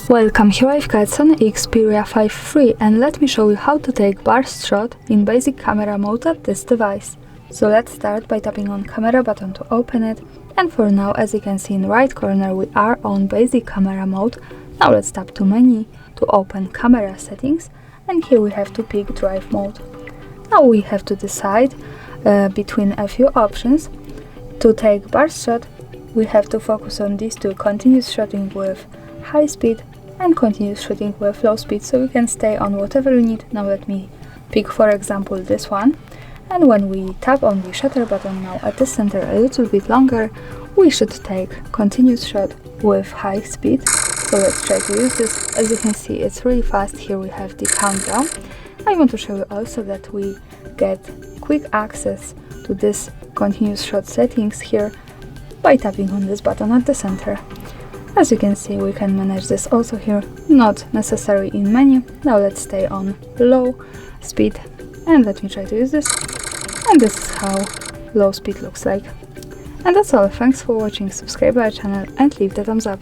Welcome, here I've got Sony Xperia 5 III and let me show you how to take burst shot in basic camera mode at this device. So let's start by tapping on camera button to open it, and for now, as you can see in right corner, we are on basic camera mode. Now let's tap to menu to open camera settings, and here we have to pick drive mode. Now we have to decide between a few options. To take burst shot, we have to focus on these two: continuous shooting with high speed and continuous shooting with low speed, so you can stay on whatever you need. Now let me pick, for example, this one, and when we tap on the shutter button now at the center a little bit longer, we should take continuous shot with high speed. So let's try to use this. As you can see, it's really fast. Here we have the countdown. I want to show you also that we get quick access to this continuous shot settings here by tapping on this button at the center. As you can see, we can manage this also here, not necessary in menu. Now let's stay on low speed and let me try to use this. And this is how low speed looks like. And that's all. Thanks for watching. Subscribe to our channel and leave the thumbs up.